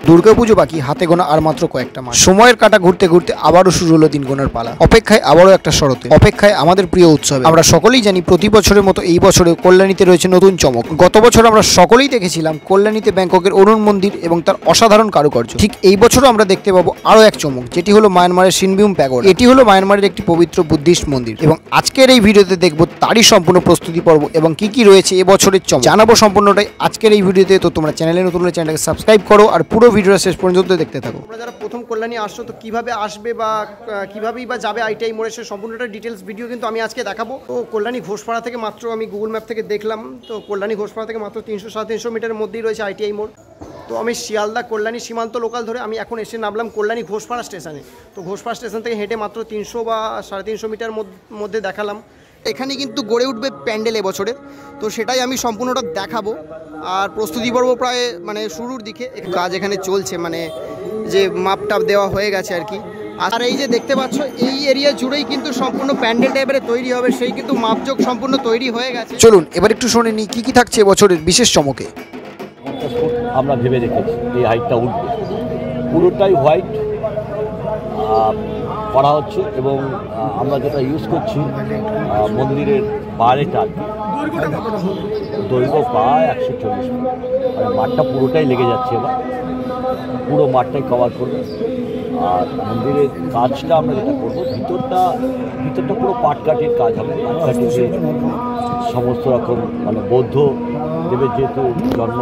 দুর্গাপুজো বাকি হাতে গোনা আর মাত্র কয়েকটা মাস। সময়ের কাঁটা ঘুরতে ঘুরতে আবারও শুরু হলো দিন গোনার পালা। অপেক্ষায় আবারও একটা শরতে, অপেক্ষায় আমাদের প্রিয় উৎসবে। আমরা সকলেই জানি প্রতি বছরের মতো এই বছরে কল্যাণীতে রয়েছে নতুন চমক। গত বছর আমরা সকলেই দেখেছিলাম কল্যাণীতে ব্যাংককের অরুণ মন্দির এবং তার অসাধারণ কারুকার্য। ঠিক এই বছরও আমরা দেখতে পাবো আরও এক চমক, যেটি হলো মায়ানমারের সিনবিউম প্যাগোডা। এটি হলো মায়ানমারের একটি পবিত্র বুদ্ধিস্ট মন্দির এবং আজকের এই ভিডিওতে দেখবো তারই সম্পূর্ণ প্রস্তুতি পর্ব এবং কি কি রয়েছে এবছরের চমক জানাবো সম্পূর্ণটাই আজকের এই ভিডিওতে। তো তোমরা চ্যানেলে নতুন হলে চ্যানেলটাকে সাবস্ক্রাইব করো আর পুরো ভিডিওটা শেষ পর্যন্ত দেখতে থাকো। তোমরা যারা প্রথম কল্যাণী আসছো তো কিভাবে আসবে বা কিভাবেই বা যাবে আইটিআই মোড়ে, সে সম্পূর্ণটা ডিটেলস ভিডিও কিন্তু আমি আজকে দেখাবো। তো কল্যাণী ঘোষপাড়া থেকে মাত্র আমি গুগল ম্যাপ থেকে দেখলাম, তো কল্যাণী ঘোষপাড়া থেকে মাত্র 300-350 মিটারের মধ্যেই রয়েছে আইটিআই মোড়। তো আমি শিয়ালদা কল্যাণী সীমান্ত লোকাল ধরে আমি এখন এসে নামলাম কল্যাণী ঘোষপাড়া স্টেশনে। তো ঘোষপাড়া স্টেশন থেকে হেঁটে মাত্র 300 বা 350 মিটার মধ্যে দেখালাম। এখানে কিন্তু গড়ে উঠবে প্যান্ডেল এবছরের, তো সেটাই আমি সম্পূর্ণটা দেখাবো। আর প্রস্তুতি পর্ব প্রায় শুরুর দিকে, কাজ এখানে চলছে, যে মাপটাপ দেওয়া হয়ে গেছে আর কি। আর এই যে দেখতে পাচ্ছ এই এরিয়া জুড়েই কিন্তু সম্পূর্ণ প্যান্ডেল টাইপের তৈরি হবে, সেই কিন্তু মাপযোগ সম্পূর্ণ তৈরি হয়ে গেছে। চলুন এবার একটু শুনে নিই কি কি থাকছে এবছরের বিশেষ চমকে। আমরা ভেবে রেখেছি এই হাইটটা উঠবে, পুরোটাই হোয়াইট করা হচ্ছে এবং আমরা যেটা ইউজ করছি মন্দিরের বাইরেটা দৈর্ঘ্য প্রায় 140 ফুট, মাঠটা পুরোটাই লেগে যাচ্ছে, এবার পুরো মাঠটাই কভার করবে। আর মন্দিরের কাজটা আমরা যেটা করবো ভিতরটা পুরো পাটকাঠির কাজ হবে। পাটকাঠিতে সমস্ত রকম বৌদ্ধ দেবের যেহেতু জন্ম,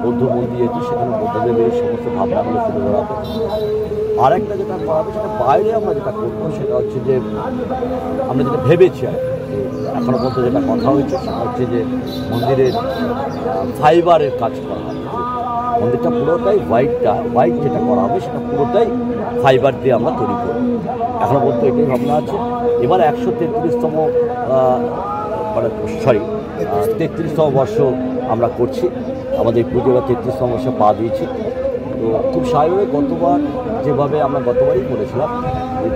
বৌদ্ধ মন্দির যেহেতু সেখানে বৌদ্ধদেবের সমস্ত ভাবনাগুলো তুলে ধরা হবে। আর একটা যেটা করা হবে সেটা বাইরে আমরা যেটা করবো সেটা হচ্ছে যে আমরা যেটা ভেবেছি আর এখনও পর্যন্ত যেটা কথা হয়েছে সেটা হচ্ছে যে মন্দিরের ফাইবারের কাজ করা হবে। মন্দিরটা পুরোটাই হোয়াইট যেটা করা হবে সেটা পুরোটাই ফাইবার দিয়ে আমরা তৈরি করব। এখনও পর্যন্ত এটাই ভাবনা আছে। এবার 133তম 33তম বর্ষ আমরা করছি, আমাদের পুজোটা 33তম বর্ষে পা দিয়েছি। তো খুব স্বাভাবিক গতবার যেভাবে আমরা গতবারই করেছিলাম,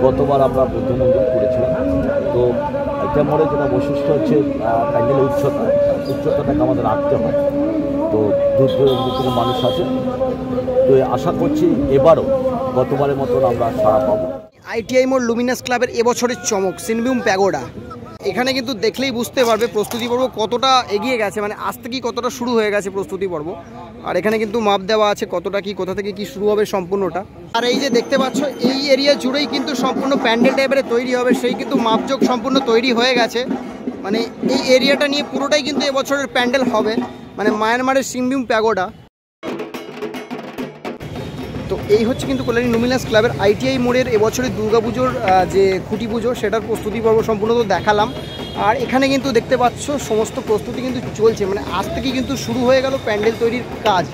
গতবার আমরা বৌদ্ধ মন্দির করেছিলাম। তো এটা মোড়ে যেটা বৈশিষ্ট্য হচ্ছে প্যান্ডেলের উচ্চতাটাকে আমাদের রাখতে হয়। তো দূর দূরান্ত থেকে মানুষ আছে, তো আশা করছি এবারও গতবারের মতন আমরা সাড়া পাবো। আইটিআই মোড় লুমিনাস ক্লাবের এবছরের চমক সিনবিউম প্যাগোডা। এখানে কিন্তু দেখলেই বুঝতে পারবে প্রস্তুতি পর্ব কতটা এগিয়ে গেছে, আজ থেকেই কতটা শুরু হয়ে গেছে প্রস্তুতি পর্ব। আর এখানে কিন্তু মাপ দেওয়া আছে কতটা কি, কোথা থেকে কি শুরু হবে সম্পূর্ণটা। আর এই যে দেখতে পাচ্ছ এই এরিয়া জুড়েই কিন্তু সম্পূর্ণ প্যান্ডেল টাইপের তৈরি হবে, সেই কিন্তু মাপযোগ সম্পূর্ণ তৈরি হয়ে গেছে। এই এরিয়াটা নিয়ে পুরোটাই কিন্তু এবছরের প্যান্ডেল হবে, মায়ানমারের সিনবিউম প্যাগোডা। তো এই হচ্ছে কিন্তু কল্যাণী লুমিনাস ক্লাবের আইটিআই মোড়ের এবছরের দুর্গাপুজোর যে খুঁটি পুজো সেটার প্রস্তুতি পর্ব সম্পূর্ণ তো দেখালাম। আর এখানে কিন্তু দেখতে পাচ্ছ সমস্ত প্রস্তুতি কিন্তু চলছে, আজ থেকে কিন্তু শুরু হয়ে গেল প্যান্ডেল তৈরির কাজ।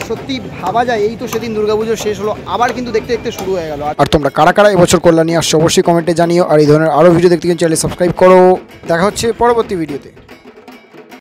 সত্যি ভাবা যায় এই তো সেদিন দুর্গাপুজো শেষ হলো, আবার কিন্তু দেখতে দেখতে শুরু হয়ে গেল। আর তোমরা কারা কারা এবছর কল্যাণী আসছো অবশ্যই কমেন্টে জানিও। আর এই ধরনের আরও ভিডিও দেখতে চ্যানেল সাবস্ক্রাইব করো। দেখা হচ্ছে পরবর্তী ভিডিওতে।